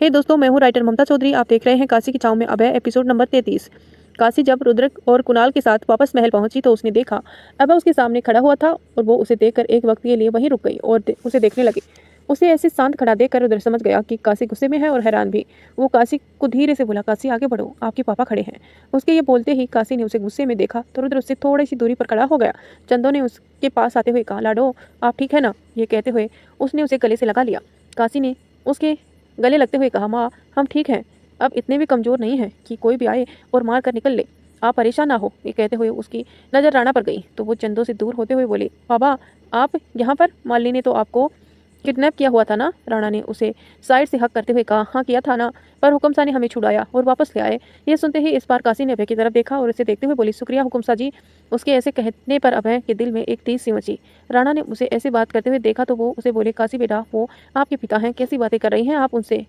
हे दोस्तों, मैं हूँ राइटर ममता चौधरी। आप देख रहे हैं काशी की छाँव में अभय, एपिसोड नंबर 33। काशी जब रुद्र और कुणाल के साथ वापस महल पहुंची तो उसने देखा अभय उसके सामने खड़ा हुआ था और वो उसे देखकर एक वक्त के लिए वहीं रुक गई और उसे देखने लगी। उसे ऐसे शांत खड़ा देखकर रुद्र समझ गया कि काशी गुस्से में है और हैरान भी। वो काशी को धीरे से बोला, काशी आगे बढ़ो, आपके पापा खड़े हैं। उसके ये बोलते ही काशी ने उसे गुस्से में देखा तो रुद्र उससे थोड़ी सी दूरी पर खड़ा हो गया। चंदो ने उसके पास आते हुए कहा, लाडो आप ठीक है ना? ये कहते हुए उसने उसे गले से लगा लिया। काशी ने उसके गले लगते हुए कहा, माँ हम ठीक हैं, अब इतने भी कमज़ोर नहीं हैं कि कोई भी आए और मार कर निकल ले। आप परेशान ना हो। ये कहते हुए उसकी नज़र राणा पर गई तो वो चंदो से दूर होते हुए बोली, बाबा आप यहाँ पर? मालिनी ने तो आपको किडनैप किया हुआ था ना? राणा ने उसे साइड से हक करते हुए कहा, हाँ किया था ना, पर हुक्म सा ने हमें छुड़ाया और वापस ले आए। ये सुनते ही इस बार काशी ने अभय की तरफ देखा और उसे देखते हुए बोली, शुक्रिया हुकुम सा जी। उसके ऐसे कहने पर अभय के दिल में एक तीस सी मची। राणा ने उसे ऐसे बात करते हुए देखा तो वो उसे बोले, काशी बेटा वो आपके पिता हैं, कैसी बातें कर रही हैं आप उनसे?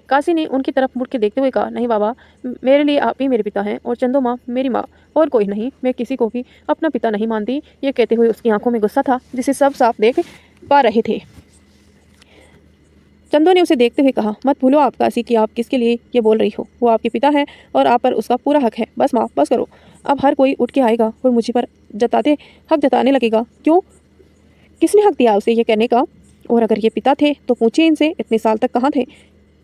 काशी ने उनकी तरफ मुड़ के देखते हुए कहा, नहीं बाबा, मेरे लिए आप ही मेरे पिता हैं और चंदो माँ मेरी माँ, और कोई नहीं। मैं किसी को भी अपना पिता नहीं मानती। ये कहते हुए उसकी आंखों में गुस्सा था जिसे सब साफ देख पा रहे थे। चंदो ने उसे देखते हुए कहा, मत भूलो आप काशी कि आप किसके लिए ये बोल रही हो। वो आपके पिता हैं और आप पर उसका पूरा हक है। बस माँ बस करो। अब हर कोई उठ के आएगा और मुझे पर हक जताने लगेगा। क्यों? किसने हक दिया उसे ये कहने का? और अगर ये पिता थे तो पूछिए इनसे इतने साल तक कहाँ थे?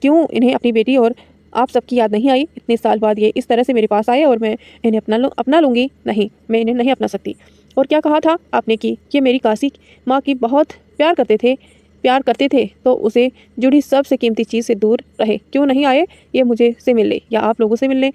क्यों इन्हें अपनी बेटी और आप सबकी याद नहीं आई? इतने साल बाद ये इस तरह से मेरे पास आए और मैं इन्हें अपना लूँगी? नहीं, मैं इन्हें नहीं अपना सकती। और क्या कहा था आपने कि ये मेरी काशी माँ की बहुत प्यार करते थे तो उसे जुड़ी सबसे कीमती चीज़ से दूर रहे। क्यों नहीं आए ये मुझे से मिलने या आप लोगों से मिलने?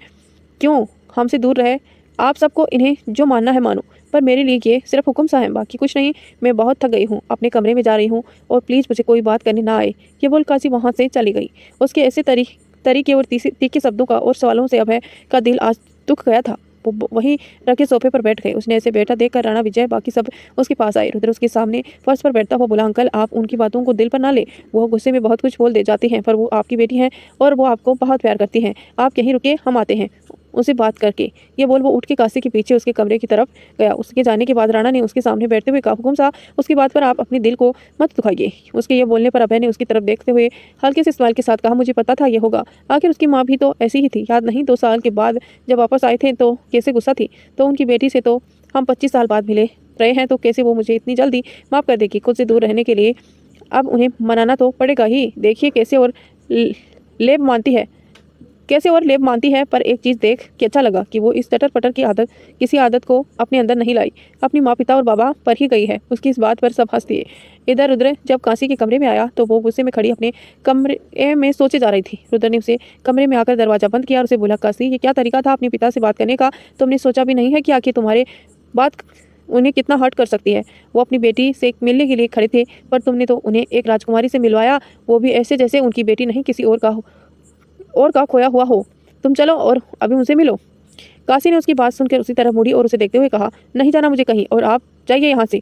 क्यों हमसे दूर रहे? आप सबको इन्हें जो मानना है मानो, पर मेरे लिए ये सिर्फ हुक्म सा है, बाकी कुछ नहीं। मैं बहुत थक गई हूँ, अपने कमरे में जा रही हूँ और प्लीज़ मुझे कोई बात करने ना आए। ये बोल काशी वहाँ से चली गई। उसके ऐसे तरीके और तीखे शब्दों का और सवालों से अभय का दिल आज दुख गया था। वो वहीं रखे सोफे पर बैठ गए। उसने ऐसे बैठा देखकर राणा विजय बाकी सब उसके पास आए। रुद्र उसके सामने फर्श पर बैठता हुआ बोला, अंकल आप उनकी बातों को दिल पर ना ले। वो गुस्से में बहुत कुछ बोल दे जाती हैं, पर वो आपकी बेटी हैं और वो आपको बहुत प्यार करती हैं। आप यहीं रुके, हम आते हैं उसे बात करके। ये बोल वो उठ के काशी के पीछे उसके कमरे की तरफ गया। उसके जाने के बाद राणा ने उसके सामने बैठते हुए कहा, हुकुम साहब उसकी बात पर आप अपने दिल को मत दुखाइए। उसके ये बोलने पर अभय ने उसकी तरफ देखते हुए हल्के से स्माइल के साथ कहा, मुझे पता था ये होगा। आखिर उसकी माँ भी तो ऐसी ही थी, याद नहीं? 2 साल के बाद जब वापस आए थे तो कैसे गुस्सा थी। तो उनकी बेटी से तो हम 25 साल बाद मिले रहे हैं, तो कैसे वो मुझे इतनी जल्दी माफ़ कर देगी? खुद से दूर रहने के लिए अब उन्हें मनाना तो पड़ेगा ही। देखिए कैसे और लेब मानती है। पर एक चीज़ देख के अच्छा लगा कि वो इस चटर पटर की किसी आदत को अपने अंदर नहीं लाई। अपनी माँ पिता और बाबा पर ही गई है। उसकी इस बात पर सब हंस दिए। इधर रुद्र जब काशी के कमरे में आया तो वो गुस्से में खड़ी अपने कमरे में सोचे जा रही थी। रुद्र ने उसे कमरे में आकर दरवाजा बंद किया और उसे बोला, काशी ये क्या तरीका था अपने पिता से बात करने का? तुमने सोचा भी नहीं है कि आखिर तुम्हारे बात उन्हें कितना हर्ट कर सकती है? वो अपनी बेटी से मिलने के लिए खड़े थे, पर तुमने तो उन्हें एक राजकुमारी से मिलवाया, वो भी ऐसे जैसे उनकी बेटी नहीं किसी और का खोया हुआ हो। तुम चलो और अभी उनसे मिलो। काशी ने उसकी बात सुनकर उसी तरफ मुड़ी और उसे देखते हुए कहा, नहीं जाना मुझे कहीं, और आप जाइए यहाँ से।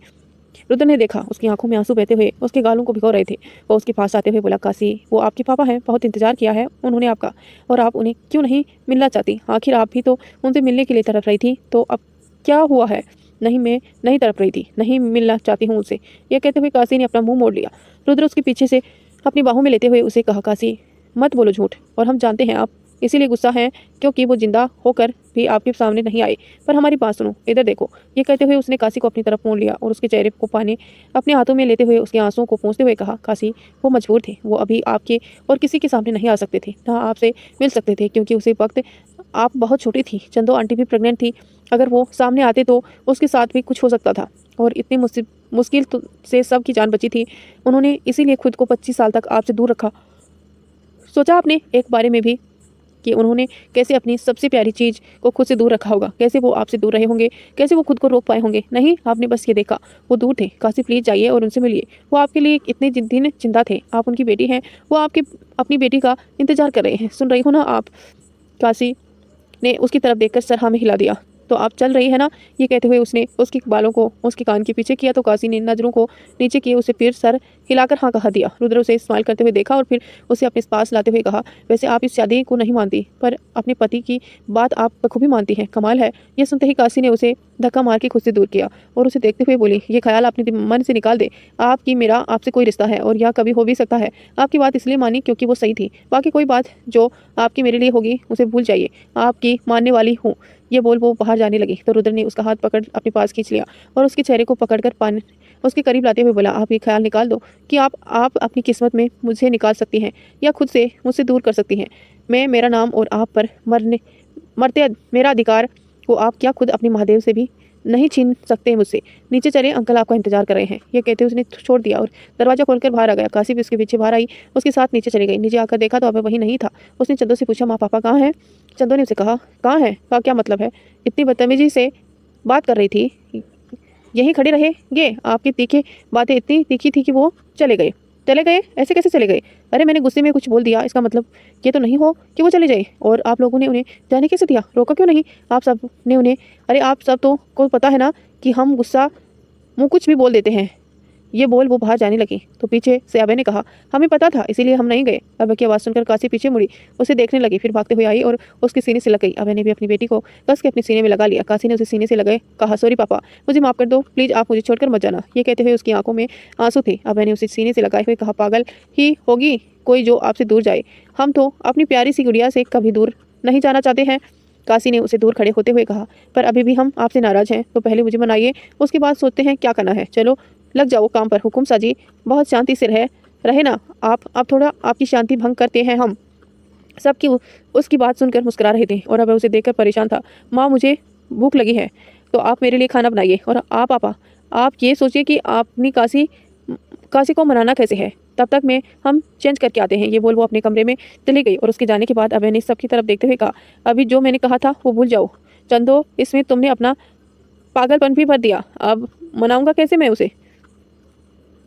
रुद्र ने देखा उसकी आंखों में आंसू बहते हुए उसके गालों को भिगो रहे थे। वो उसके पास आते हुए बोला, काशी वो आपके पापा हैं, बहुत इंतजार किया है उन्होंने आपका, और आप उन्हें क्यों नहीं मिलना चाहती? आखिर आप भी तो उनसे मिलने के लिए तड़प रही थी, तो अब क्या हुआ है? नहीं, मैं नहीं तड़प रही थी, नहीं मिलना चाहती हूँ उनसे। यह कहते हुए काशी ने अपना मुंह मोड़ लिया। रुद्र उसके पीछे से अपनी बाहों में लेते हुए उसे कहा, काशी मत बोलो झूठ, और हम जानते हैं आप इसीलिए गुस्सा हैं क्योंकि वो जिंदा होकर भी आपके सामने नहीं आई। पर हमारी बात सुनो, इधर देखो। ये कहते हुए उसने काशी को अपनी तरफ मोड़ लिया और उसके चेहरे को पानी अपने हाथों में लेते हुए उसके आंसुओं को पोंछते हुए कहा, काशी वो मजबूर थे, वो अभी आपके और किसी के सामने नहीं आ सकते थे, ना आपसे मिल सकते थे, क्योंकि उसी वक्त आप बहुत छोटी थी। चंदो आंटी भी प्रेग्नेंट थी। अगर वो सामने आते तो उसके साथ भी कुछ हो सकता था, और इतनी मुश्किल से सबकी जान बची थी। उन्होंने इसीलिए खुद को 25 साल तक आपसे दूर रखा। सोचा आपने एक बारे में भी कि उन्होंने कैसे अपनी सबसे प्यारी चीज़ को खुद से दूर रखा होगा? कैसे वो आपसे दूर रहे होंगे? कैसे वो खुद को रोक पाए होंगे? नहीं, आपने बस ये देखा वो दूर थे। काशी प्लीज़ जाइए और उनसे मिलिए। वो आपके लिए इतने दिन जिंदा थे। आप उनकी बेटी हैं, वो आपके अपनी बेटी का इंतजार कर रहे हैं। सुन रही हो ना आप? काशी ने उसकी तरफ देखकर सर हाँ में हिला दिया। तो आप चल रही है ना। ये कहते हुए उसने उसके बालों को उसके कान के पीछे किया तो काशी ने नज़रों को नीचे किए उसे फिर सर हिलाकर हाँ कहा दिया। रुद्र उसे स्माइल करते हुए देखा और फिर उसे अपने पास लाते हुए कहा, वैसे आप इस शादी को नहीं मानती पर अपने पति की बात आप बखूबी मानती हैं, कमाल है। यह सुनते ही काशी ने उसे धक्का मार के खुद से दूर किया और उसे देखते हुए बोली, ये ख्याल अपने मन से निकाल दे आपकी मेरा आपसे कोई रिश्ता है और यह कभी हो भी सकता है। आपकी बात इसलिए मानी क्योंकि वो सही थी, बाकी कोई बात जो आपकी मेरे लिए होगी उसे भूल जाइए, आपकी मानने वाली हूँ। ये बोल वो बाहर जाने लगी तो रुद्र ने उसका हाथ पकड़ अपने पास खींच लिया और उसके चेहरे को पकड़कर पानी उसके करीब लाते हुए बोला, आप ये ख्याल निकाल दो कि आप अपनी किस्मत में मुझे निकाल सकती हैं या खुद से मुझसे दूर कर सकती हैं। मैं मेरा नाम और आप पर मरते मेरा अधिकार को आप क्या खुद अपने महादेव से भी नहीं छीन सकते मुझसे। नीचे चले, अंकल आपका इंतजार कर रहे हैं। ये कहते उसने छोड़ दिया और दरवाजा खोलकर बाहर आ गया। काशी भी उसके पीछे बाहर आई, उसके साथ नीचे चली गई। नीचे आकर देखा तो अब वहीं नहीं था। उसने चंदो से पूछा, माँ पापा कहाँ हैं? चंदो ने उसे कहा, कहाँ है का क्या मतलब है? इतनी बदतमीजी से बात कर रही थी, यहीं खड़े रहेंगे? आपकी तीखी बातें इतनी तीखी थी कि वो चले गए। चले गए? ऐसे कैसे चले गए? अरे मैंने गुस्से में कुछ बोल दिया, इसका मतलब ये तो नहीं हो कि वो चले जाए। और आप लोगों ने उन्हें जाने कैसे दिया? रोका क्यों नहीं आप सब ने उन्हें? अरे आप सब तो को पता है ना कि हम गुस्सा मुँह कुछ भी बोल देते हैं। ये बोल वो बाहर जाने लगी तो पीछे से अभय ने कहा, हमें पता था इसीलिए हम नहीं गए। अभय की आवाज़ सुनकर काशी पीछे मुड़ी, उसे देखने लगी, फिर भागते हुए आई और उसके सीने से लग गई। अभय ने भी अपनी बेटी को कस के अपने सीने में लगा लिया। काशी ने उसे सीने से लगाए कहा, सॉरी पापा, मुझे माफ़ कर दो प्लीज़, आप मुझे छोड़कर मत जाना। ये कहते हुए उसकी आंखों में आंसू थे। अभय ने उसे सीने से लगाए हुए कहा, पागल ही होगी कोई जो आपसे दूर जाए? हम तो अपनी प्यारी सी गुड़िया से कभी दूर नहीं जाना चाहते हैं। काशी ने उसे दूर खड़े होते हुए कहा, पर अभी भी हम आपसे नाराज़ हैं, तो पहले मुझे मनाइए, उसके बाद सोचते हैं क्या करना है। चलो लग जाओ काम पर। हुकुम साजी, बहुत शांति से रहे ना आप थोड़ा आपकी शांति भंग करते हैं हम। सबकी उसकी बात सुनकर मुस्कुरा रहे थे और अब उसे देखकर परेशान था। माँ मुझे भूख लगी है तो आप मेरे लिए खाना बनाइए। और आप पापा, आप ये सोचिए कि आपने काशी को मनाना कैसे है, तब तक में हम चेंज करके आते हैं। ये बोल वो अपने कमरे में चली गई और उसके जाने के बाद अभय ने सबकी तरफ देखते हुए कहा, अभी जो मैंने कहा था वो भूल जाओ चंदो, इसमें तुमने अपना पागलपन भी भर दिया, अब मनाऊंगा कैसे मैं उसे?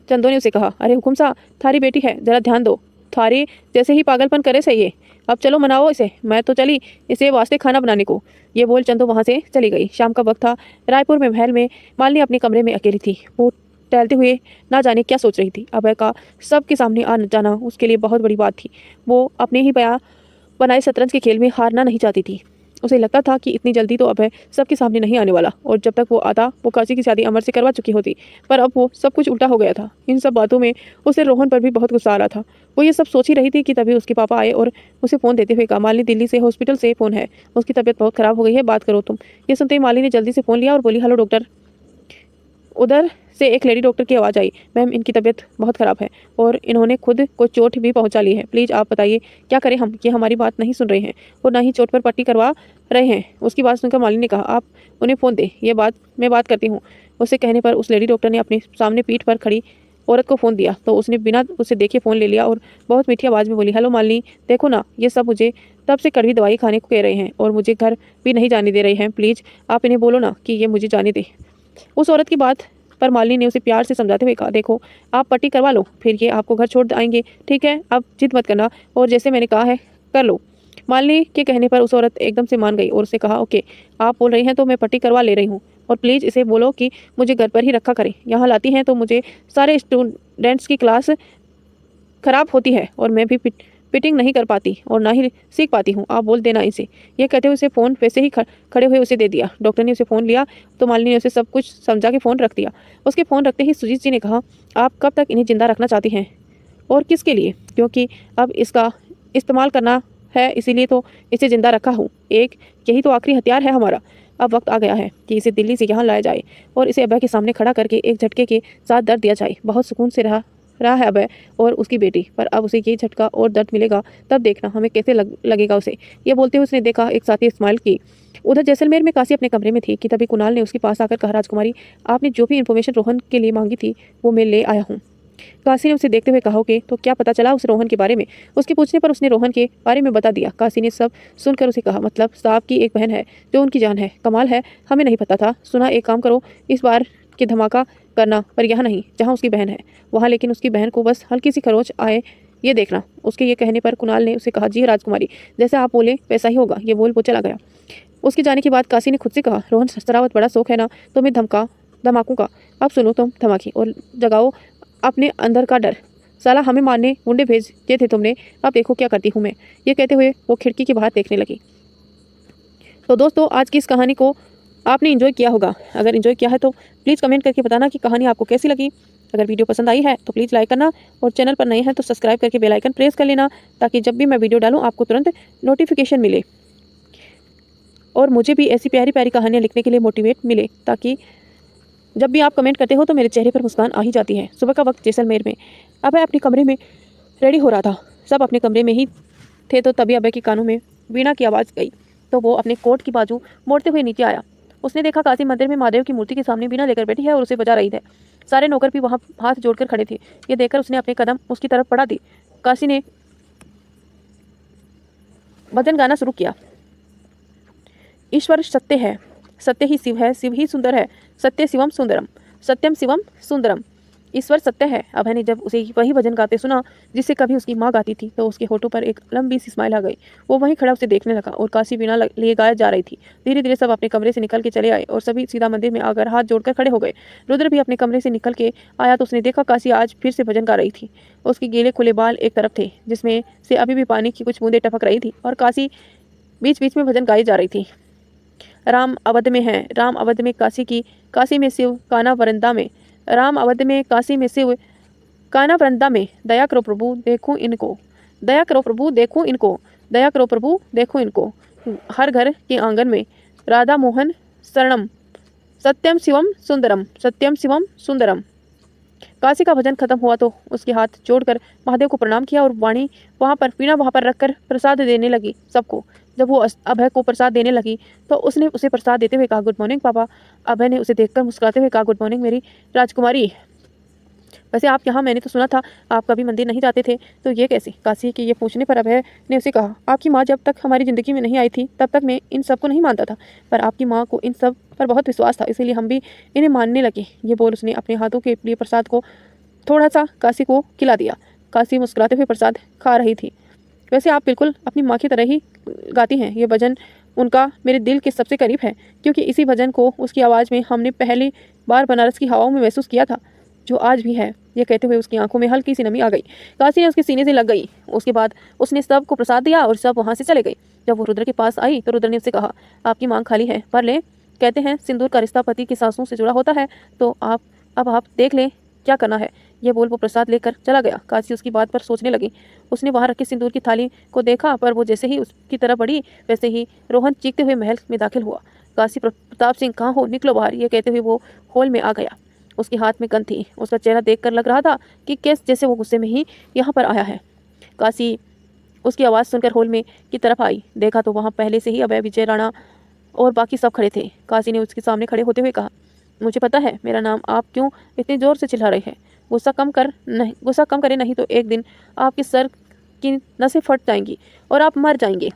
चंदो ने उसे कहा, अरे हुकुम सा, थारी बेटी है, जरा ध्यान दो, थारी जैसे ही पागलपन करे सही है। अब चलो मनाओ इसे, मैं तो चली इसे वास्ते खाना बनाने को। ये बोल चंदो वहाँ से चली गई। शाम का वक्त था। रायपुर में महल में मालिनी अपने कमरे में अकेली थी। वो टहलते हुए ना जाने क्या सोच रही थी। अभय का सबके सामने आ जाना उसके लिए बहुत बड़ी बात थी। वो अपने ही बनाए शतरंज के खेल में हारना नहीं चाहती थी। उसे लगता था कि इतनी जल्दी तो अभय सबके सामने नहीं आने वाला और जब तक वो आता वो काशी की शादी अमर से करवा चुकी होती। पर अब वो सब कुछ उल्टा हो गया था। इन सब बातों में उसे रोहन पर भी बहुत गुस्सा आ रहा था। वो ये सब सोच ही रही थी कि तभी उसके पापा आए और उसे फ़ोन देते हुए कहा, मालिनी दिल्ली से हॉस्पिटल से फ़ोन है, उसकी तबीयत बहुत ख़राब हो गई है, बात करो तुम। ये सुनते ही मालिनी ने जल्दी से फ़ोन लिया और बोली, हेलो डॉक्टर। उधर से एक लेडी डॉक्टर की आवाज़ आई, मैम इनकी तबीयत बहुत ख़राब है और इन्होंने खुद को चोट भी पहुंचा ली है, प्लीज़ आप बताइए क्या करें हम, ये हमारी बात नहीं सुन रहे हैं और ना ही चोट पर पट्टी करवा रहे हैं। उसकी बात सुनकर मालिनी ने कहा, आप उन्हें फ़ोन दे, मैं बात करती हूँ। उससे कहने पर उस लेडी डॉक्टर ने अपने सामने पीठ पर खड़ी औरत को फ़ोन दिया तो उसने बिना उसे देखे फ़ोन ले लिया और बहुत मीठी आवाज़ में बोली, हेलो मालिनी, देखो ना ये सब मुझे तब से कड़वी दवाई खाने को कह रहे हैं और मुझे घर भी नहीं जाने दे रहे हैं, प्लीज़ आप इन्हें बोलो ना कि ये मुझे जाने दे। उस औरत की बात पर मालिनी ने उसे प्यार से समझाते हुए कहा, देखो आप पट्टी करवा लो, फिर ये आपको घर छोड़ आएंगे, ठीक है? अब जिद मत करना और जैसे मैंने कहा है कर लो। मालिनी के कहने पर उस औरत एकदम से मान गई और उससे कहा, ओके आप बोल रही हैं तो मैं पट्टी करवा ले रही हूँ और प्लीज़ इसे बोलो कि मुझे घर पर ही रखा करें, यहाँ लाती हैं तो मुझे सारे स्टूडेंट्स की क्लास ख़राब होती है और मैं भी फिटिंग नहीं कर पाती और ना ही सीख पाती हूँ, आप बोल देना इसे। ये कहते हुए उसे फ़ोन वैसे ही खड़े हुए उसे दे दिया। डॉक्टर ने उसे फ़ोन लिया तो मालिनी ने उसे सब कुछ समझा के फ़ोन रख दिया। उसके फ़ोन रखते ही सुजीत जी ने कहा, आप कब तक इन्हें ज़िंदा रखना चाहती हैं और किसके लिए? क्योंकि अब इसका इस्तेमाल करना है इसीलिए तो इसे ज़िंदा रखा हूँ, यही तो आखिरी हथियार है हमारा। अब वक्त आ गया है कि इसे दिल्ली से यहाँ लाया जाए और इसे अभय के सामने खड़ा करके एक झटके के साथ दर्द दिया जाए। बहुत सुकून से रहा है अभय और उसकी बेटी, पर अब उसे ये झटका और दर्द मिलेगा, तब देखना हमें कैसे लगेगा उसे। ये बोलते हुए उसने देखा एक साथी स्माइल की। उधर जैसलमेर में काशी अपने कमरे में थी कि तभी कुणाल ने उसके पास आकर कहा, राजकुमारी आपने जो भी इन्फॉर्मेशन रोहन के लिए मांगी थी वो मैं ले आया हूँ। काशी ने उसे देखते हुए कहा, कि तो क्या पता चला उस रोहन के बारे में? उसके पूछने पर उसने रोहन के बारे में बता दिया। काशी ने सब सुनकर उसे कहा, मतलब साहब की एक बहन है जो उनकी जान है, कमाल है, हमें नहीं पता था। सुना एक काम करो, इस बार के धमाका करना, पर यहाँ नहीं जहाँ उसकी बहन है वहाँ, लेकिन उसकी बहन को बस हल्की सी खरोच आए ये देखना। उसके ये कहने पर कुणाल ने उसे कहा, जी राजकुमारी, जैसे आप बोले वैसा ही होगा। ये बोल वो चला गया। उसके जाने के बाद काशी ने खुद से कहा, रोहन शरावत बड़ा शौक है ना तुम्हें धमाकों का। अब सुनो तुम धमाके और जगाओ अपने अंदर का डर। साला हमें मारने मुंडे भेज दिए थे तुमने, अब देखो क्या करती हूँ मैं। ये कहते हुए वो खिड़की के बाहर देखने लगी। तो दोस्तों आज की इस कहानी को आपने एंजॉय किया होगा। अगर एंजॉय किया है तो प्लीज़ कमेंट करके बताना कि कहानी आपको कैसी लगी। अगर वीडियो पसंद आई है तो प्लीज़ लाइक करना और चैनल पर नए हैं तो सब्सक्राइब करके बेल आइकन प्रेस कर लेना, ताकि जब भी मैं वीडियो डालूँ आपको तुरंत नोटिफिकेशन मिले और मुझे भी ऐसी प्यारी प्यारी कहानियाँ लिखने के लिए मोटिवेट मिले, ताकि जब भी आप कमेंट करते हो तो मेरे चेहरे पर मुस्कान आ ही जाती है। सुबह का वक्त जैसलमेर में अभय अपने कमरे में रेडी हो रहा था। सब अपने कमरे में ही थे तो तभी अभय के कानों में वीणा की आवाज़ गई। तो वो अपने कोट की बाजू मोड़ते हुए नीचे आया। उसने देखा काशी मंदिर में महादेव की मूर्ति के सामने वीणा लेकर बैठी है और उसे बजा रही है। सारे नौकर भी वहाँ हाथ जोड़कर खड़े थे। ये देखकर उसने अपने कदम उसकी तरफ बढ़ा दी। काशी ने भजन गाना शुरू किया। ईश्वर सत्य है, सत्य ही शिव है, शिव ही सुंदर है, सत्य शिवम सुंदरम, सत्यम शिवम सुंदरम। ईश्वर सत्य है। अभय ने जब उसे वही भजन गाते सुना जिससे कभी उसकी माँ गाती थी तो उसके होठों पर एक लंबी सी स्माइल आ गई। वो वहीं खड़ा उसे देखने लगा और काशी वीणा लिए गाया जा रही थी। धीरे धीरे सब अपने कमरे से निकल के चले आए और सभी सीधा मंदिर में आकर हाथ जोड़कर खड़े हो गए। रुद्र भी अपने कमरे से निकल के आया तो उसने देखा काशी आज फिर से भजन गा रही थी। उसके गीले खुले बाल एक तरफ थे जिसमें से अभी भी पानी की कुछ बूंदें टपक रही थी और काशी बीच बीच में भजन गाई जा रही थी। राम अवध में है, राम अवध में काशी की, काशी में शिव काना वरंदा में, राम अवध में काशी में शिव काना वरंदा में। दया करो प्रभु देखो इनको, दया करो प्रभु देखो इनको, दया करो प्रभु देखो इनको। हर घर के आंगन में राधा मोहन शरणम, सत्यम शिवम सुंदरम, सत्यम शिवम सुंदरम। काशी का भजन खत्म हुआ तो उसके हाथ जोड़कर महादेव को प्रणाम किया और वाणी वहाँ पर रखकर प्रसाद देने लगी सबको। जब वो अभय को प्रसाद देने लगी तो उसने उसे प्रसाद देते हुए कहा, गुड मॉर्निंग पापा। अभय ने उसे देखकर मुस्कुराते हुए कहा, गुड मॉर्निंग मेरी राजकुमारी। वैसे आप यहाँ, मैंने तो सुना था आप कभी मंदिर नहीं जाते थे, तो ये कैसे? काशी के ये पूछने पर अभय ने उसे कहा, आपकी माँ जब तक हमारी ज़िंदगी में नहीं आई थी तब तक मैं इन सब को नहीं मानता था, पर आपकी माँ को इन सब पर बहुत विश्वास था, इसीलिए हम भी इन्हें मानने लगे। ये बोल उसने अपने हाथों के लिए प्रसाद को थोड़ा सा काशी को खिला दिया। काशी मुस्कुराते हुए प्रसाद खा रही थी। वैसे आप बिल्कुल अपनी माँ की तरह ही गाती हैं। ये भजन उनका मेरे दिल के सबसे करीब है, क्योंकि इसी भजन को उसकी आवाज़ में हमने पहली बार बनारस की हवाओं में महसूस किया था, जो आज भी है। ये कहते हुए उसकी आंखों में हल्की सी नमी आ गई। काशी ने उसके सीने से लग गई। उसके बाद उसने सब को प्रसाद दिया और सब वहाँ से चले गए। जब वो रुद्र के पास आई तो रुद्र ने उससे कहा, आपकी मांग खाली है, पर ले, कहते हैं सिंदूर का रिश्ता पति की सासों से जुड़ा होता है, तो आप देख लें क्या करना है। ये बोल वो प्रसाद लेकर चला गया। काशी उसकी बात पर सोचने लगी। उसने वहाँ रखी सिंदूर की थाली को देखा, पर वो जैसे ही उसकी तरफ बढ़ी वैसे ही रोहन चीखते हुए महल में दाखिल हुआ। काशी, प्रताप सिंह कहाँ हो, निकलो बाहर, ये कहते हुए वो हॉल में आ गया। उसके हाथ में गन थी। उसका चेहरा देखकर लग रहा था कि कैसे जैसे वो गुस्से में ही यहाँ पर आया है। काशी उसकी आवाज़ सुनकर हॉल में की तरफ आई। देखा तो वहाँ पहले से ही अभय, विजय राणा और बाकी सब खड़े थे। काशी ने उसके सामने खड़े होते हुए कहा, मुझे पता है मेरा नाम, आप क्यों इतने ज़ोर से चिल्ला रहे हैं? गुस्सा कम करें, नहीं तो एक दिन आपके सर की नसें फट जाएंगी और आप मर जाएंगे।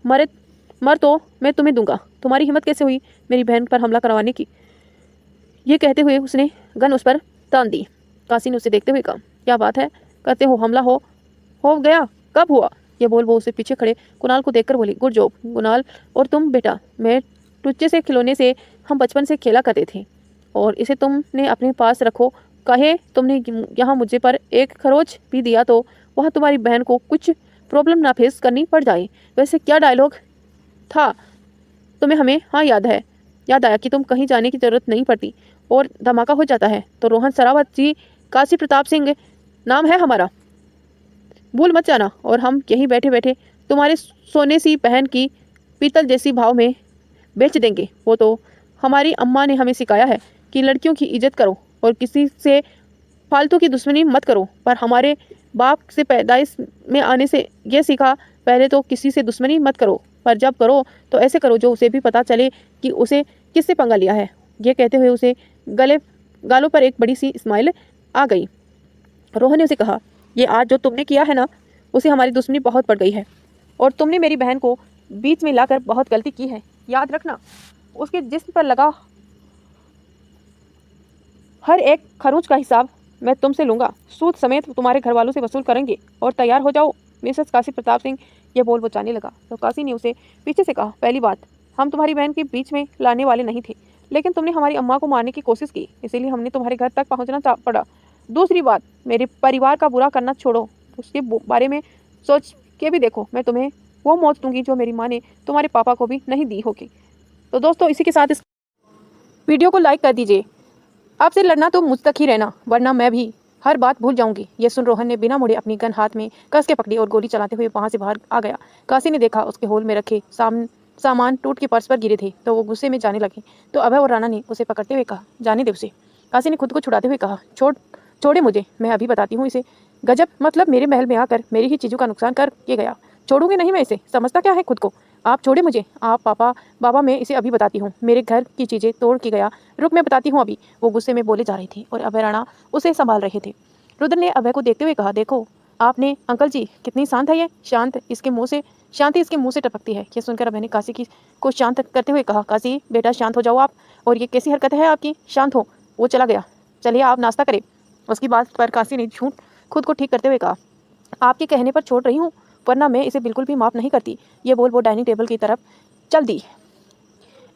मर तो मैं तुम्हें दूंगा। तुम्हारी हिम्मत कैसे हुई मेरी बहन पर हमला करवाने की? ये कहते हुए उसने गन उस पर तान दी। काशी ने उसे देखते हुए कहा, क्या बात है, कहते हो हमला हो गया, कब हुआ? ये बोल वो उसे पीछे खड़े कुणाल को देखकर बोली, गुड जॉब कुणाल, और तुम बेटा, मैं टुच्चे से खिलौने से हम बचपन से खेला करते थे और इसे तुमने अपने पास रखो। कहे तुमने यहाँ मुझे पर एक खरोच भी दिया तो वहाँ तुम्हारी बहन को कुछ प्रॉब्लम ना फेस करनी पड़ जाए। वैसे क्या डायलॉग था तुम्हें? हमें हाँ याद आया कि तुम कहीं जाने की ज़रूरत नहीं पड़ती और धमाका हो जाता है तो रोहन शरावत जी, काशी प्रताप सिंह नाम है हमारा, भूल मत जाना, और हम यहीं बैठे बैठे तुम्हारे सोने सी बहन की पीतल जैसी भाव में बेच देंगे। वो तो हमारी अम्मा ने हमें सिखाया है कि लड़कियों की इज्जत करो और किसी से फालतू की दुश्मनी मत करो, पर हमारे बाप से पैदाइश में आने से ये सीखा, पहले तो किसी से दुश्मनी मत करो, पर जब करो तो ऐसे करो जो उसे भी पता चले कि उसे किससे पंगा लिया है। ये कहते हुए उसे गालों पर एक बड़ी सी स्माइल आ गई। रोहन ने उसे कहा, ये आज जो तुमने किया है ना, उसे हमारी दुश्मनी बहुत बढ़ गई है और तुमने मेरी बहन को बीच में लाकर बहुत गलती की है। याद रखना, उसके जिस्म पर लगा हर एक खरोंच का हिसाब मैं तुमसे लूँगा। सूद समेत तुम्हारे घर वालों से वसूल करेंगे और तैयार हो जाओ मिसेस काशी प्रताप सिंह ये बोल बचाने लगा तो काशी ने उसे पीछे से कहा, पहली बात, हम तुम्हारी बहन के बीच में लाने वाले नहीं थे, लेकिन तुमने हमारी अम्मा को मारने की कोशिश की, इसीलिए हमने तुम्हारे घर तक पहुंचना पड़ा। दूसरी बात, मेरे परिवार का बुरा करना छोड़ो, उसके बारे में सोच के भी देखो, मैं तुम्हें वो मौत दूंगी जो मेरी माँ ने तुम्हारे पापा को भी नहीं दी होगी। तो दोस्तों इसी के साथ इस वीडियो को लाइक कर दीजिए। आपसे लड़ना तो मुझ तक ही रहना, वरना मैं भी हर बात भूल जाऊंगी। ये सुन रोहन ने बिना मुड़े अपनी गन हाथ में कस के पकड़ी और गोली चलाते हुए वहां से बाहर आ गया। काशी ने देखा उसके होल में रखे सामान टूट के पर्स पर गिरे थे तो वो गुस्से में जाने लगे, तो अभय और राणा ने उसे पकड़ते हुए कहा, जाने दे उसे। काशी ने खुद को छुड़ाते हुए कहा, छोड़े मुझे, मैं अभी बताती हूँ इसे। गजब, मतलब मेरे महल में आकर मेरी ही चीज़ों का नुकसान कर के गया। छोड़ूंगी नहीं मैं इसे, समझता क्या है खुद को। आप छोड़े मुझे। आप बाबा मैं इसे अभी बताती हूँ, मेरे घर की चीज़ें तोड़ के गया। रुक, मैं बताती हूँ अभी। वो गुस्से में बोले जा रही थी और अभय राणा उसे संभाल रहे थे। रुद्र ने अभय को देखते हुए कहा, देखो आपने अंकल जी, कितनी शांत है ये, शांति इसके मुंह से टपकती है। ये सुनकर अभय ने काशी को शांत करते हुए कहा, काशी बेटा शांत हो जाओ आप, और ये कैसी हरकत है आपकी, शांत हो। वो चला गया, चलिए आप नाश्ता करें। उसकी बात पर काशी ने झूठ खुद को ठीक करते हुए कहा, आपके कहने पर छोड़ रही हूँ, वरना मैं इसे बिल्कुल भी माफ़ नहीं करती। ये बोल वो डाइनिंग टेबल की तरफ चल दी।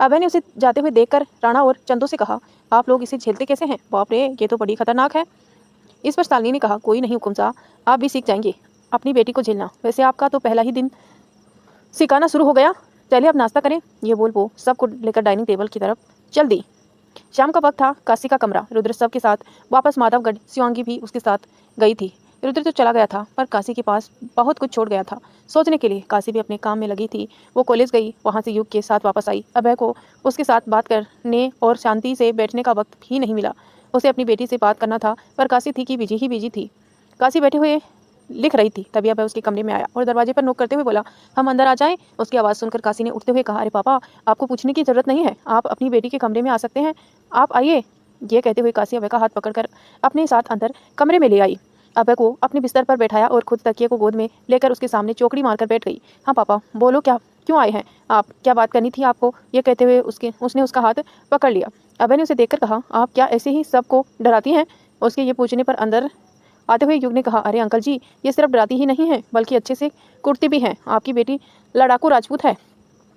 अभय ने उसे जाते हुए देखकर राणा और चंदू से कहा, आप लोग इसे झेलते कैसे हैं, बाप रे ये तो बड़ी खतरनाक है। इस पर शालिनी ने कहा, कोई नहीं हुकुम साहब, आप भी सीख जाएंगे अपनी बेटी को झेलना, वैसे आपका तो पहला ही दिन सिखाना शुरू हो गया। चलिए आप नाश्ता करें। ये बोल वो सबको लेकर डाइनिंग टेबल की तरफ चल दी। शाम का वक्त था। काशी का कमरा। रुद्र सब के साथ वापस माधवगढ़, शिवांगी भी उसके साथ गई थी। रुद्र तो चला गया था पर काशी के पास बहुत कुछ छोड़ गया था सोचने के लिए। काशी भी अपने काम में लगी थी। वो कॉलेज गई, वहाँ से युग के साथ वापस आई। अभय को उसके साथ बात करने और शांति से बैठने का वक्त ही नहीं मिला। उसे अपनी बेटी से बात करना था पर काशी थी कि बिजी थी। काशी बैठे हुए लिख रही थी, तभी अभय उसके कमरे में आया और दरवाजे पर नोक करते हुए बोला, हम अंदर आ जाएं। उसकी आवाज़ सुनकर काशी ने उठते हुए कहा, अरे पापा, आपको पूछने की जरूरत नहीं है, आप अपनी बेटी के कमरे में आ सकते हैं, आप आइए। ये कहते हुए काशी अभय का हाथ पकड़कर अपने साथ अंदर कमरे में ले आई। अभय को अपने बिस्तर पर बैठाया और खुद तकिए को गोद में लेकर उसके सामने चौकड़ी मारकर बैठ गई। हाँ पापा बोलो, क्या क्यों आए हैं आप, क्या बात करनी थी आपको। ये कहते हुए उसने उसका हाथ पकड़ लिया। अभय ने उसे देखकर कहा, आप क्या ऐसे ही सबको डराती हैं। उसके ये पूछने पर अंदर आते हुए युग ने कहा, अरे अंकल जी, ये सिर्फ डराती ही नहीं है बल्कि अच्छे से कुटती भी हैं। आपकी बेटी लड़ाकू राजपूत है।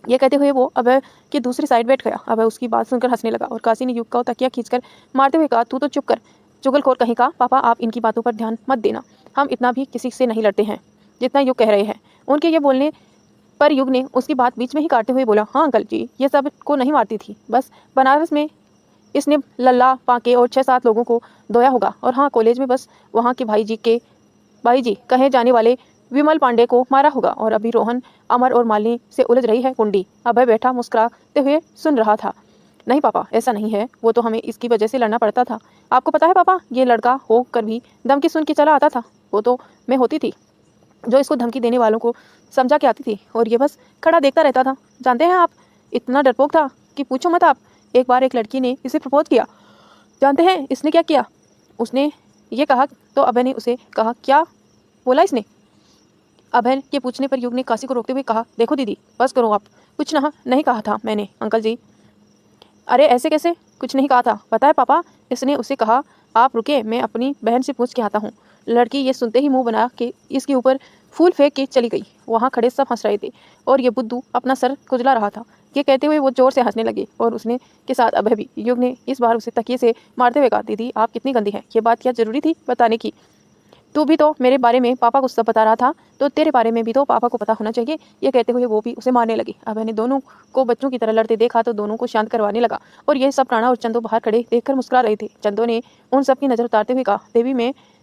ये कहते हुए वो अभय की दूसरी साइड बैठ गया। अभय उसकी बात सुनकर हंसने लगा और काशी ने युग का तकिया खींचकर मारते हुए कहा, तू तो चुप कर, चुगलखोर कहीं का। पापा आप इनकी बातों पर ध्यान मत देना, हम इतना भी किसी से नहीं लड़ते हैं जितना युग कह रहे हैं। उनके ये बोलने पर युग ने उसकी बात बीच में ही काटते हुए बोला, हाँ अंकल जी, ये सब को नहीं मारती थी, बस बनारस में इसने लल्ला पाके और 6-7 लोगों को धोया होगा, और हाँ कॉलेज में बस वहाँ के भाई जी कहे जाने वाले विमल पांडे को मारा होगा, और अभी रोहन, अमर और मालिनी से उलझ रही है कुंडी। अभय बैठा मुस्कुराते हुए सुन रहा था। नहीं पापा, ऐसा नहीं है, वो तो हमें इसकी वजह से लड़ना पड़ता था। आपको पता है पापा, ये लड़का होकर भी धमकी सुन के चला आता था। वो तो मैं होती थी जो इसको धमकी देने वालों को समझा के आती थी, और ये बस खड़ा देखता रहता था। जानते हैं आप, इतना डरपोक था कि पूछो मत आप। एक बार एक लड़की ने इसे प्रपोज किया। जानते हैं इसने क्या किया? उसने ये कहा तो अभय ने उसे कहा, क्या बोला इसने? अभय के पूछने पर युग ने काशी को रोकते हुए कहा, देखो दीदी बस करो आप, कुछ नहीं कहा था मैंने अंकल जी। अरे ऐसे कैसे, कुछ नहीं कहा था? पता है पापा, इसने उसे कहा, आप रुके मैं अपनी बहन से पूछ के आता हूँ। लड़की ये सुनते ही मुंह बना के इसके ऊपर फूल फेंक के चली गई। वहाँ खड़े सब हंस रहे थे और ये बुद्धू अपना सर खुजला रहा था। ये कहते हुए वो जोर से हंसने लगे और उसने के साथ अभय भी। युग ने इस बार उसे तकिए से मारते हुए कहा, दीदी आप कितनी गंदी हैं, ये बात क्या जरूरी थी बताने की? तू भी तो मेरे बारे में पापा को सब बता रहा था, तो तेरे बारे में भी तो पापा को पता होना चाहिए। ये कहते हुए वो भी उसे मारने लगी। अभय ने दोनों को बच्चों की तरह लड़ते देखा तो दोनों को शांत करवाने लगा, और ये सब राणा और चंदो बाहर खड़े देखकर मुस्कुरा रहे थे। चंदो ने उन सब की नज़र उतारते हुए कहा,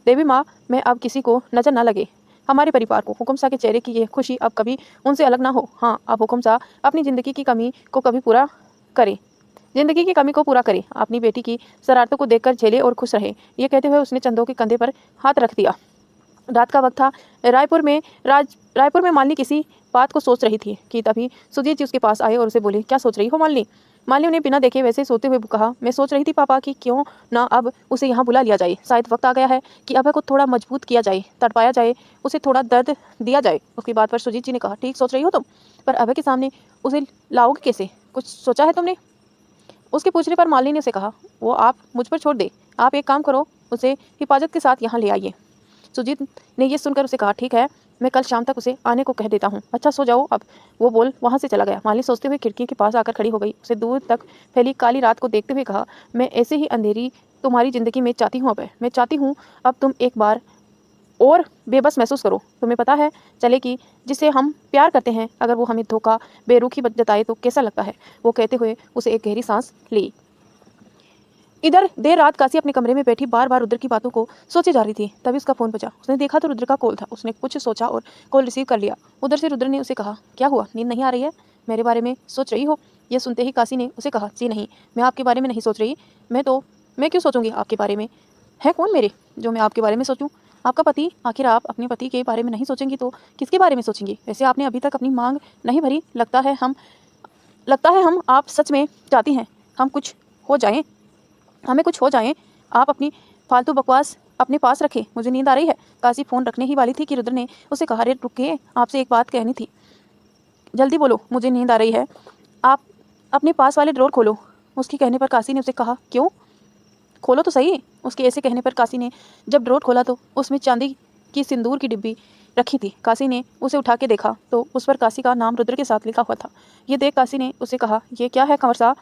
देवी माँ मैं अब किसी को नजर ना लगे, हमारे परिवार को। हुकुम शाह के चेहरे की ये खुशी अब कभी उनसे अलग ना हो। हाँ अब हुकुम शाह अपनी ज़िंदगी की कमी को पूरा करे, अपनी बेटी की शरारतों को देखकर झेले और खुश रहे। ये कहते हुए उसने चंदो के कंधे पर हाथ रख दिया। रात का वक्त था। रायपुर में मालिनी किसी बात को सोच रही थी कि तभी सुजीत जी उसके पास आए और उसे बोले, क्या सोच रही हो मालिनी? मालिनी उन्हें बिना देखे वैसे सोते हुए कहा, मैं सोच रही थी पापा कि क्यों ना अब उसे यहाँ बुला लिया जाए। शायद वक्त आ गया है कि अभय को थोड़ा मजबूत किया जाए, तड़पाया जाए, उसे थोड़ा दर्द दिया जाए। उसकी बात पर सुजीत जी ने कहा, ठीक सोच रही हो तुम, पर अभय के सामने उसे लाओगे कैसे, कुछ सोचा है तुमने? उसके पूछने पर मालिनी ने उसे कहा, वो आप मुझ पर छोड़ दे, आप एक काम करो, उसे हिफाजत के साथ यहाँ ले आइए। सुजीत ने ये सुनकर उसे कहा, ठीक है, मैं कल शाम तक उसे आने को कह देता हूँ। अच्छा सो जाओ अब। वो बोल वहाँ से चला गया। मालिनी सोचते हुए खिड़की के पास आकर खड़ी हो गई। उसे दूर तक फैली काली रात को देखते हुए कहा, मैं ऐसे ही अंधेरी तुम्हारी ज़िंदगी में चाहती हूँ। अब मैं चाहती हूँ अब तुम एक बार और बेबस महसूस करो। तुम्हें पता है चले कि जिसे हम प्यार करते हैं अगर वो हमें धोखा बेरुखी जताए तो कैसा लगता है। वो कहते हुए उसे एक गहरी सांस ली। इधर देर रात काशी अपने कमरे में बैठी बार बार रुद्र की बातों को सोचे जा रही थी। तभी उसका फोन बजा। उसने देखा तो रुद्र का कॉल था। उसने कुछ सोचा और कॉल रिसीव कर लिया। उधर से रुद्र ने उसे कहा, क्या हुआ, नींद नहीं आ रही है? मेरे बारे में सोच रही हो? यह सुनते ही काशी ने उसे कहा, जी नहीं, मैं आपके बारे में नहीं सोच रही। मैं क्यों सोचूंगी आपके बारे में? है कौन मेरे जो मैं आपके बारे में सोचूं? आपका पति। आखिर आप अपने पति के बारे में नहीं सोचेंगी तो किसके बारे में सोचेंगी? वैसे आपने अभी तक अपनी मांग नहीं भरी। लगता है हम आप सच में चाहती हैं हमें कुछ हो जाएं। आप अपनी फालतू बकवास अपने पास रखें, मुझे नींद आ रही है। काशी फोन रखने ही वाली थी कि रुद्र ने उसे कहा, अरे रुकिए, आपसे एक बात कहनी थी, जल्दी बोलो, मुझे नींद आ रही है। आप अपने पास वाले ड्रॉर खोलो। उसके कहने पर काशी ने उसे कहा, क्यों? खोलो तो सही। उसके ऐसे कहने पर काशी ने जब ड्रॉर खोला तो उसमें चांदी की सिंदूर की डिब्बी रखी थी। काशी ने उसे उठा के देखा तो उस पर काशी का नाम रुद्र के साथ लिखा हुआ था। ये देख काशी ने उसे कहा, ये क्या है कंवर साहब?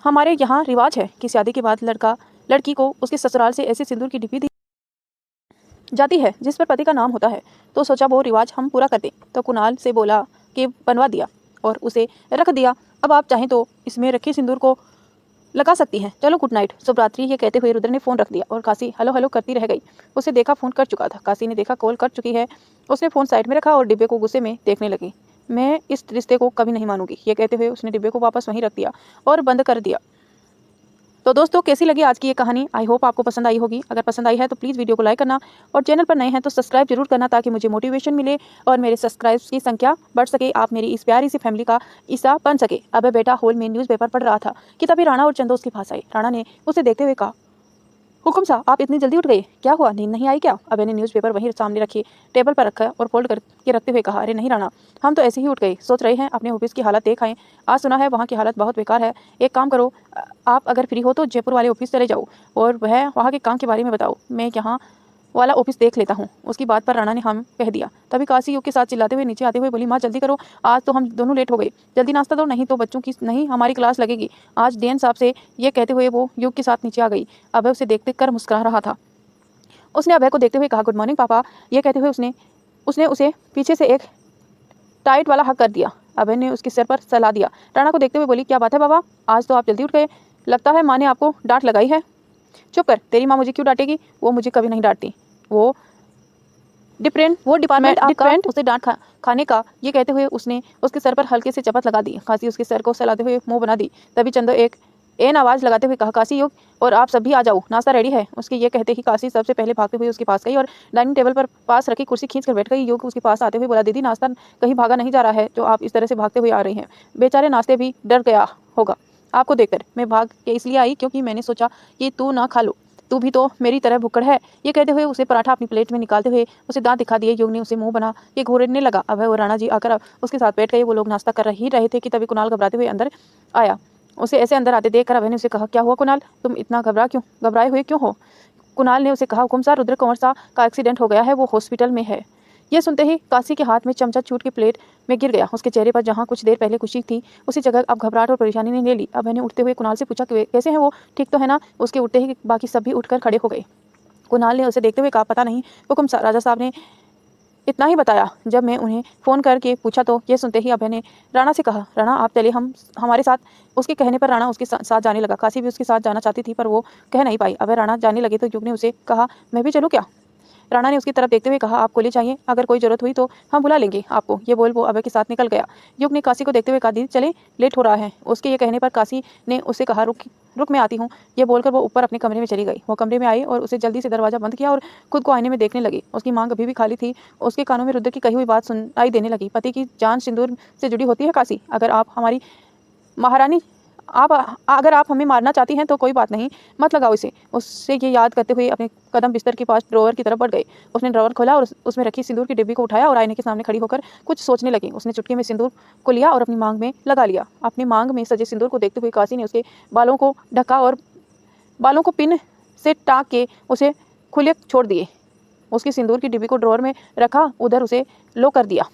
हमारे यहाँ रिवाज है कि शादी के बाद लड़की को उसके ससुराल से ऐसे सिंदूर की डिब्बी दी जाती है जिस पर पति का नाम होता है। तो सोचा वो रिवाज हम पूरा कर दें। तो कुणाल से बोला कि बनवा दिया और उसे रख दिया। अब आप चाहें तो इसमें रखे सिंदूर को लगा सकती हैं। चलो गुड नाइट, शुभ रात्रि। ये कहते हुए रुद्र ने फ़ोन रख दिया और काशी हेलो हेलो करती रह गई। उसे देखा फ़ोन कर चुका था। काशी ने देखा कॉल कर चुकी है। उसने फ़ोन साइड में रखा और डिब्बे को गुस्से में देखने लगी। मैं इस रिश्ते को कभी नहीं मानूंगी। ये कहते हुए उसने डिब्बे को वापस वहीं रख दिया और बंद कर दिया। तो दोस्तों कैसी लगी आज की ये कहानी? आई होप आपको पसंद आई होगी। अगर पसंद आई है तो प्लीज़ वीडियो को लाइक करना और चैनल पर नए हैं तो सब्सक्राइब जरूर करना ताकि मुझे मोटिवेशन मिले और मेरे सब्सक्राइब्स की संख्या बढ़ सके। आप मेरी इस प्यारी सी फैमिली का हिस्सा बन सके। अब बेटा हॉल में न्यूज़पेपर पढ़ रहा था कि तभी राणा और चंदो उसके पास आए। राणा ने उसे देखते हुए कहा, हुकुम साहब, आप इतनी जल्दी उठ गए, क्या हुआ, नींद नहीं आई क्या? अबे ने न्यूज़पेपर वहीं सामने रखी टेबल पर रखा और फोल्ड करके रखते हुए कहा, अरे नहीं राणा, हम तो ऐसे ही उठ गए, सोच रहे हैं अपने ऑफिस की हालत देख आए। आज सुना है वहाँ की हालत बहुत बेकार है। एक काम करो, आप अगर फ्री हो तो जयपुर वाले ऑफिस चले जाओ और वहाँ के काम के बारे में बताओ। मैं यहाँ वाला ऑफिस देख लेता हूँ। उसकी बात पर राणा ने हम कह दिया। तभी काशी युग के साथ चिल्लाते हुए नीचे आते हुए बोली, माँ जल्दी करो, आज तो हम दोनों लेट हो गए, जल्दी नाश्ता दो, नहीं तो बच्चों की नहीं हमारी क्लास लगेगी आज डीएन साहब से। ये कहते हुए वो युग के साथ नीचे आ गई। अभय उसे देखते कर मुस्कुरा रहा था। उसने अभय को देखते हुए कहा, गुड मॉर्निंग पापा। ये कहते हुए उसने उसे पीछे से एक टाइट वाला हक कर दिया। अभय ने उसके सिर पर सला दिया। राणा को देखते हुए बोली, क्या बात है बाबा, आज तो आप जल्दी उठ गए, लगता है माँ ने आपको डांट लगाई है। चुप कर, तेरी माँ मुझे क्यों डांटेगी? वो मुझे कभी नहीं डांटती। वो डिपार्टमेंट आपका, उसे डांट खाने का। ये कहते हुए उसने उसके सर पर हल्के से चपत लगा दी। काशी उसके सर को सहलाते हुए मुंह बना दी। तभी चंदो एक एन आवाज़ लगाते हुए कहा, काशी युग और आप सभी आ जाओ, नाश्ता रेडी है। उसके ये कहते ही काशी सबसे पहले भागते हुए उसके पास गई और डाइनिंग टेबल पर पास रखी कुर्सी खींच कर बैठ गई। युग उसके पास आते हुए बोला, दीदी नाश्ता कहीं भागा नहीं जा रहा है जो आप इस तरह से भागते हुए आ रही हैं। बेचारे नाश्ते भी डर गया होगा आपको देखकर। मैं भाग के इसलिए आई क्योंकि मैंने सोचा कि तू ना खा लो, तू भी तो मेरी तरह भुक्कड़ है। ये कहते हुए उसे पराठा अपनी प्लेट में निकालते हुए उसे दांत दिखा दिए। युग ने उसे मुंह बना के घूरने लगा। अभय और राणा जी आकर उसके साथ बैठ गए। वो लोग नाश्ता कर ही रहे थे कि तभी कुणाल घबराते हुए अंदर आया। उसे ऐसे अंदर आते देखकर अभय ने उसे कहा, क्या हुआ कुणाल, तुम इतना घबराए हुए क्यों हो? कुणाल ने उसे कहा, हुकुम साहब, रुद्र कंवर साहब का एक्सीडेंट हो गया है, वो हॉस्पिटल में है। यह सुनते ही काशी के हाथ में चमचा छूट के प्लेट में गिर गया। उसके चेहरे पर जहाँ कुछ देर पहले खुशी थी उसी जगह अब घबराहट और परेशानी ने ले ली। अभय ने उठते हुए कुणाल से पूछा, कैसे हैं वो, ठीक तो है ना? उसके उठते ही बाकी सभी उठकर खड़े हो गए। कुणाल ने उसे देखते हुए कहा, पता नहीं हुकुम राजा साहब ने इतना ही बताया, जब मैं उन्हें फ़ोन करके पूछा तो। ये सुनते ही अभय ने राणा से कहा, राणा आप चले हमारे साथ। उसके कहने पर राणा उसके साथ जाने लगा। काशी भी उसके साथ जाना चाहती थी पर वो कह नहीं पाई। अभय राणा जाने लगे तो युग ने उसे कहा, मैं भी चलूँ क्या? राणा ने उसकी तरफ देखते हुए कहा, आपको ले चाहिए, अगर कोई जरूरत हुई तो हम बुला लेंगे आपको। ये बोल वो अभय के साथ निकल गया। युग ने काशी को देखते हुए कहा, दीदी चले, लेट हो रहा है। उसके ये कहने पर काशी ने उससे कहा, रुक मैं आती हूँ। ये बोलकर वो ऊपर अपने कमरे में चली गई। वो कमरे में आई और उसे जल्दी से दरवाजा बंद किया और खुद को आईने में देखने लगी। उसकी मांग अभी भी खाली थी। उसके कानों में रुद्र की कही हुई बात सुनाई देने लगी, पति की जान सिंदूर से जुड़ी होती है काशी। अगर आप हमारी महारानी अगर आप हमें मारना चाहती हैं तो कोई बात नहीं, मत लगाओ इसे। उससे ये याद करते हुए अपने कदम बिस्तर के पास ड्रॉवर की तरफ बढ़ गए। उसने ड्रॉवर खोला और उसमें रखी सिंदूर की डिब्बी को उठाया और आईने के सामने खड़ी होकर कुछ सोचने लगी। उसने चुटकी में सिंदूर को लिया और अपनी मांग में लगा लिया। अपनी मांग में सजे सिंदूर को देखते हुए काशी ने उसके बालों को ढका और बालों को पिन से टाँक के उसे खुले छोड़ दिए। उसकी सिंदूर की डिब्बी को ड्रॉर में रखा, उधर उसे लॉक कर दिया।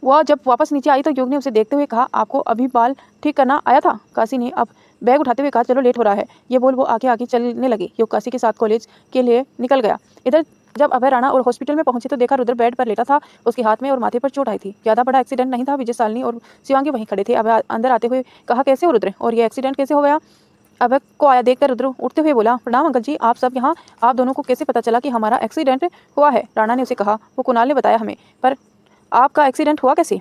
वह जब वापस नीचे आई तो युग ने उसे देखते हुए कहा, आपको अभी बाल ठीक करना आया था? काशी ने अब बैग उठाते हुए कहा, चलो लेट हो रहा है। ये बोल वो आगे आगे चलने लगी। युग काशी के साथ कॉलेज के लिए निकल गया। इधर जब अभय राणा और हॉस्पिटल में पहुंचे तो देखा रुद्र बेड पर लेटा था। उसके हाथ में और माथे पर चोट आई थी। ज़्यादा बड़ा एक्सीडेंट नहीं था। विजय सालनी और शिवांगी वहीं खड़े थे। अभय अंदर आते हुए कहा, कैसे हो रुद्र, और ये एक्सीडेंट कैसे हो गया? अभय को आया देखकर रुद्र उठते हुए बोला, प्रणाम अंकल जी, आप सब यहाँ। आप दोनों को कैसे पता चला कि हमारा एक्सीडेंट हुआ है? राणा ने उसे कहा, वो कुणाल ने बताया हमें। पर आपका एक्सीडेंट हुआ कैसे?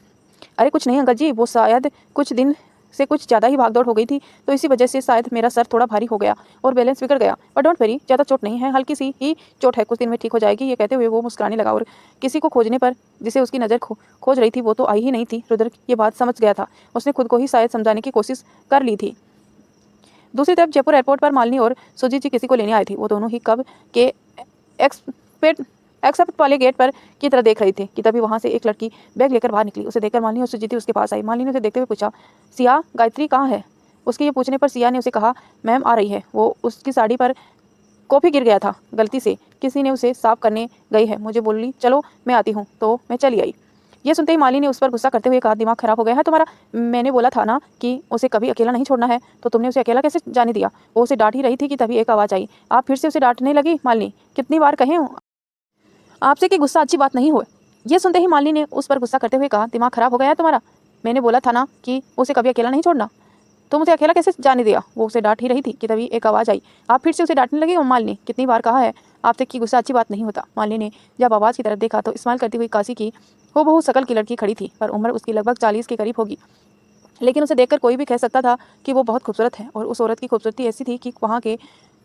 अरे कुछ नहीं अंकल जी, वो शायद कुछ दिन से कुछ ज़्यादा ही भागदौड़ हो गई थी, तो इसी वजह से शायद मेरा सर थोड़ा भारी हो गया और बैलेंस बिगड़ गया। पर डोंट वरी, ज़्यादा चोट नहीं है, हल्की सी ही चोट है, कुछ दिन में ठीक हो जाएगी। ये कहते हुए वो मुस्कुराने लगा और किसी को खोजने पर जिसे उसकी नज़र खोज रही थी वो तो आई ही नहीं थी। रुद्र ये बात समझ गया था। उसने खुद को ही शायद समझाने की कोशिश कर ली थी। दूसरी तरफ जयपुर एयरपोर्ट पर मालिनी और सुजीत जी किसी को लेने आए थे। वो दोनों ही कब के एक्सेप्ट वाले गेट पर की तरह देख रही थी कि तभी वहां से एक लड़की बैग लेकर बाहर निकली। उसे देखकर मालिनी और सुजीत उसके पास आई। मालिनी ने उसे देखते हुए पूछा, सिया, गायत्री कहाँ है? उसके ये पूछने पर सिया ने उसे कहा, मैम आ रही है। वो उसकी साड़ी पर कॉफ़ी गिर गया था, गलती से किसी ने उसे साफ करने गई है। मुझे बोली चलो मैं आती हूँ, तो मैं चली आई। ये सुनते ही मालिनी ने उस पर गुस्सा करते हुए कहा, दिमाग खराब हो गया है तुम्हारा? मैंने बोला था ना कि उसे कभी अकेला नहीं छोड़ना है, तो तुमने उसे अकेला कैसे जाने दिया? वो उसे डांट ही रही थी कि तभी एक आवाज़ आई। आप फिर से उसे डांटने लगी? मालिनी, कितनी बार कहें आपसे कि गुस्सा अच्छी बात नहीं हो। ये सुनते ही मालिनी ने उस पर गुस्सा करते हुए कहा, दिमाग खराब हो गया है तुम्हारा? मैंने बोला था ना कि उसे कभी अकेला नहीं छोड़ना, तुम उसे अकेला कैसे जाने दिया? वो उसे डांट ही रही थी कि तभी एक आवाज़ आई। आप फिर से उसे डांटने लगी? मालिनी, कितनी बार कहा है आपसे कि गुस्सा अच्छी बात नहीं होता। मालिनी ने जब आवाज़ की तरफ देखा तो स्माइल करती हुई काशी की हूबहू शकल की लड़की खड़ी थी, पर उम्र उसकी लगभग 40 के करीब होगी। लेकिन उसे देखकर कोई भी कह सकता था कि वो बहुत खूबसूरत है, और उस औरत की खूबसूरती ऐसी थी कि वहाँ के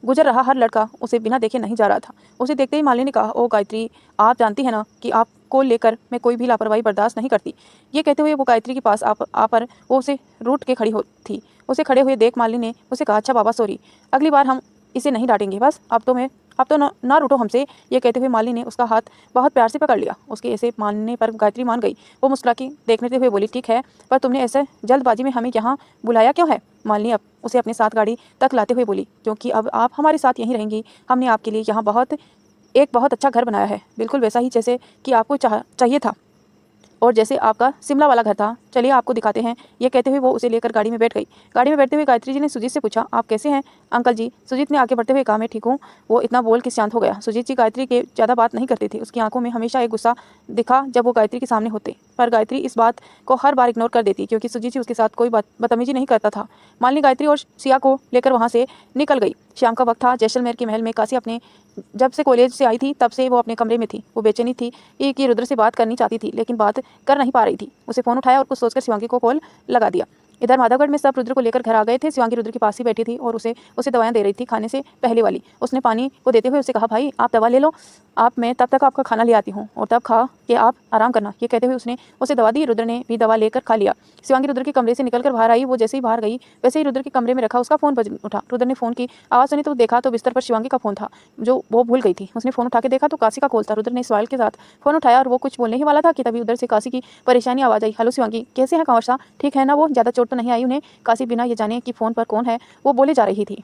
गुजर रहा हर लड़का उसे बिना देखे नहीं जा रहा था। उसे देखते ही मालिनी ने कहा, ओ गायत्री, आप जानती हैं ना कि आपको लेकर मैं कोई भी लापरवाही बर्दाश्त नहीं करती। ये कहते हुए वो गायत्री के पास आ पर वो उसे रूठ के खड़ी हो थी। उसे खड़े हुए देख मालिनी ने उसे कहा, अच्छा बाबा सॉरी, अगली बार हम इसे नहीं डांटेंगे, बस अब तो ना रूठो हमसे। ये कहते हुए मालिनी ने उसका हाथ बहुत प्यार से पकड़ लिया। उसके ऐसे मानने पर गायत्री मान गई। वो मुस्कुरा के देखने हुए बोली, ठीक है, पर तुमने ऐसे जल्दबाजी में हमें यहाँ बुलाया क्यों है? मालिनी अब उसे अपने साथ गाड़ी तक लाते हुए बोली, क्योंकि अब आप हमारे साथ यहीं रहेंगी। हमने आपके लिए यहाँ एक बहुत अच्छा घर बनाया है, बिल्कुल वैसा ही जैसे कि आपको चाहिए था, और जैसे आपका शिमला वाला घर था। चलिए आपको दिखाते हैं। ये कहते हुए वो उसे लेकर गाड़ी में बैठ गई। गाड़ी में बैठते हुए गायत्री जी ने सुजीत से पूछा, आप कैसे हैं अंकल जी? सुजीत ने आगे बढ़ते हुए कहा, मैं ठीक हूँ। वो इतना बोल के शांत हो गया। सुजीत जी गायत्री के ज़्यादा बात नहीं करती थी। उसकी आंखों में हमेशा एक गुस्सा दिखा जब वो गायत्री के सामने होते, पर गायत्री इस बात को हर बार इग्नोर कर देती क्योंकि सुजीत जी उसके साथ कोई बदतमीजी नहीं करता था। मालिनी गायत्री और सिया को लेकर वहाँ से निकल गई। शाम का वक्त था। जैसलमेर के महल में काशी अपने जब से कॉलेज से आई थी तब से वो अपने कमरे में थी। वो बेचैनी थी कि रुद्र से बात करनी चाहती थी, लेकिन बात कर नहीं पा रही थी। उसे फ़ोन उठाया और कुछ सोचकर शिवांगी को कॉल लगा दिया। इधर माधवगढ़ में सब रुद्र को लेकर घर आ गए थे। शिवांगी रुद्र के पास ही बैठी थी और उसे दवाएं दे रही थी, खाने से पहले वाली। उसने पानी को देते हुए उसे कहा, भाई आप दवा ले लो, मैं तब तक आपका खाना ले आती हूँ और तब खा के आप आराम करना। ये कहते हुए उसने उसे दवा दी। रुद्र ने भी दवा लेकर खा लिया। शिवांगी रुद्र के कमरे से निकलकर बाहर आई। वो जैसे ही बाहर गई वैसे ही रुद्र के कमरे में रखा उसका फ़ोन बज उठा। रुद्र ने फ़ोन की आवाज़ सुनी तो देखा तो बिस्तर पर शिवांगी का फ़ोन था जो वो भूल गई थी। उसने फ़ोन उठा के देखा तो काशी का कॉल था। रुद्र ने सवाल के साथ फ़ोन उठाया और वो कुछ बोलने ही वाला था कि तभी उधर से काशी की परेशानी आवाज़ आई। हेलो शिवांगी, कैसे हैं कंवर साहब? ठीक है ना? वो ज़्यादा चोट तो नहीं आई उन्हें? काशी बिना ये जाने कि फ़ोन पर कौन है वो बोले जा रही थी।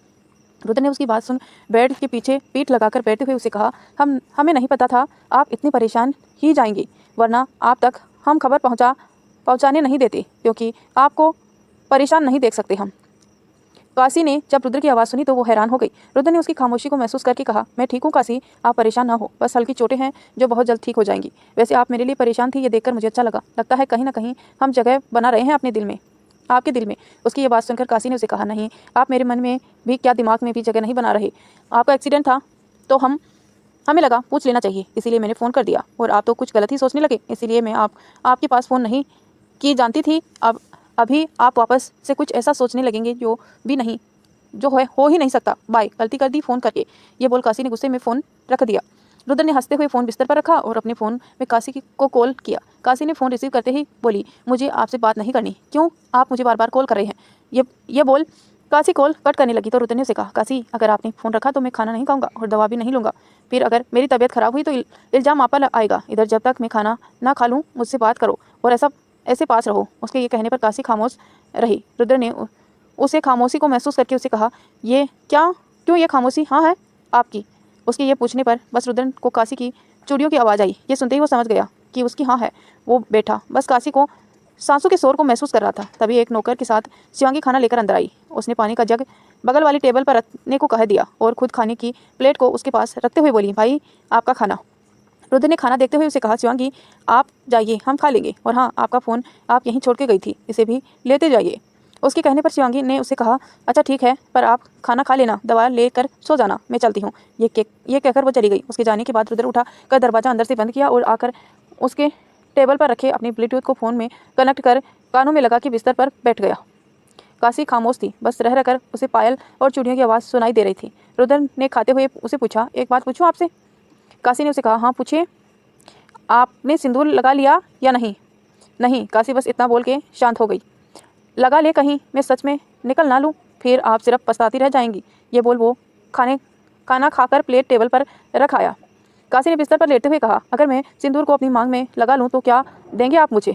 रुद्र ने उसकी बात सुन बेड के पीछे पीठ लगाकर बैठते हुए उसे कहा, हमें नहीं पता था आप इतनी परेशान ही जाएंगी, वरना आप तक हम खबर पहुंचाने नहीं देते, क्योंकि आपको परेशान नहीं देख सकते हम। काशी ने जब रुद्र की आवाज़ सुनी तो वो हैरान हो गई। रुद्र ने उसकी खामोशी को महसूस करके कहा, मैं ठीक हूँ काशी, आप परेशान ना हो, बस हल्की चोटें हैं जो बहुत जल्द ठीक हो जाएंगी। वैसे आप मेरे लिए परेशान थी, ये देखकर मुझे अच्छा लगा। लगता है कहीं ना कहीं हम जगह बना रहे हैं अपने दिल में, आपके दिल में। उसकी ये बात सुनकर काशी ने उसे कहा, नहीं, आप मेरे मन में भी क्या दिमाग में भी जगह नहीं बना रहे। आपका एक्सीडेंट था तो हमें लगा पूछ लेना चाहिए, इसीलिए मैंने फ़ोन कर दिया, और आप तो कुछ गलत ही सोचने लगे, इसीलिए मैं आपके पास फ़ोन नहीं की जानती थी। अभी आप वापस से कुछ ऐसा सोचने लगेंगे जो हो ही नहीं सकता। बाय, गलती कर दी फ़ोन करके। ये बोल काशी ने गुस्से में फ़ोन रख दिया। रुद्र ने हंसते हुए फ़ोन बिस्तर पर रखा और अपने फ़ोन में काशी को कॉल किया। काशी ने फ़ोन रिसीव करते ही बोली, मुझे आपसे बात नहीं करनी। क्यों? आप मुझे बार बार कॉल कर रहे हैं। ये बोल काशी कॉल कट करने लगी तो रुद्र ने उसे कहा, काशी, अगर आपने फ़ोन रखा तो मैं खाना नहीं खाऊंगा और दवा भी नहीं लूँगा। फिर अगर मेरी तबीयत ख़राब हुई तो इल्ज़ाम आप पर आएगा। इधर जब तक मैं खाना ना खा लूँ मुझसे बात करो और ऐसे पास रहो। उसके ये कहने पर काशी खामोश रही। रुद्र ने उसे खामोशी को महसूस करके उसे कहा, क्यों ये खामोशी? हाँ है आपकी। उसके ये पूछने पर बस रुद्र को काशी की चूड़ियों की आवाज़ आई। ये सुनते ही वो समझ गया कि उसकी हाँ है। वो बैठा बस काशी को सांसों के शोर को महसूस कर रहा था। तभी एक नौकर के साथ शिवांगी खाना लेकर अंदर आई। उसने पानी का जग बगल वाली टेबल पर रखने को कह दिया और खुद खाने की प्लेट को उसके पास रखते हुए बोली, भाई आपका खाना। रुद्र ने खाना देखते हुए उसे कहा, शिवांगी आप जाइए, हम खा लेंगे, और हाँ आपका फ़ोन आप यहीं छोड़ के गई थी, इसे भी लेते जाइए। उसके कहने पर शिवांगी ने उससे कहा, अच्छा ठीक है, पर आप खाना खा लेना, दवा लेकर सो जाना, मैं चलती हूँ। ये कहकर वो चली गई। उसके जाने के बाद रुद्र उठा कर दरवाज़ा अंदर से बंद किया और आकर उसके टेबल पर रखे अपनी ब्लूटूथ को फ़ोन में कनेक्ट कर कानों में लगा के बिस्तर पर बैठ गया। काशी खामोश थी, बस रह रहकर उसे पायल और चूड़ियों की आवाज़ सुनाई दे रही थी। रुद्र ने खाते हुए उसे पूछा, एक बात पूछूं आपसे? काशी ने उसे कहा, हाँ पूछिए। आपने सिंदूर लगा लिया या नहीं? नहीं, काशी बस इतना बोल के शांत हो गई। लगा ले कहीं मैं सच में निकल ना लूँ, फिर आप सिर्फ पछताती रह जाएंगी। ये बोल वो खाना खाकर प्लेट टेबल पर रख आया। काशी ने बिस्तर पर लेटते हुए कहा, अगर मैं सिंदूर को अपनी मांग में लगा लूँ तो क्या देंगे आप मुझे?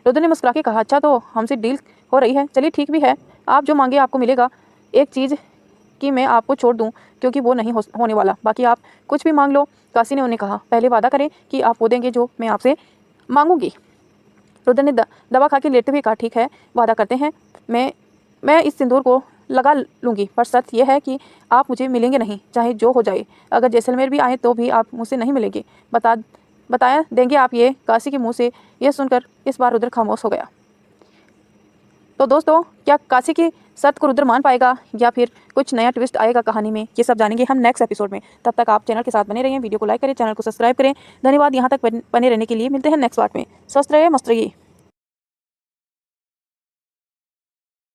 रुद्र ने मुस्कुरा के कहा, अच्छा तो हमसे डील हो रही है, चलिए ठीक भी है, आप जो मांगे आपको मिलेगा। एक चीज़ कि मैं आपको छोड़ दूं क्योंकि वो नहीं होने वाला, बाकी आप कुछ भी मांग लो। काशी ने उन्हें कहा, पहले वादा करें कि आप वो देंगे जो मैं आपसे मांगूंगी। रुद्र ने दवा खा के लेटते हुए कहा, ठीक है, वादा करते हैं, मैं इस सिंदूर को लगा लूँगी, पर शर्त यह है कि आप मुझे मिलेंगे नहीं, चाहे जो हो जाए। अगर जैसलमेर भी आए तो भी आप मुझसे नहीं मिलेंगे, बताया देंगे आप ये? काशी के मुंह से यह सुनकर इस बार रुद्र खामोश हो गया। तो दोस्तों, क्या काशी की शर्त को रुद्र मान पाएगा या फिर कुछ नया ट्विस्ट आएगा कहानी में, ये सब जानेंगे हम नेक्स्ट एपिसोड में। तब तक आप चैनल के साथ बने रहिए, वीडियो को लाइक करें, चैनल को सब्सक्राइब करें। धन्यवाद यहाँ तक बने रहने के लिए। मिलते हैं नेक्स्ट पार्ट में। स्वस्थ रहिए, मस्त रहिए।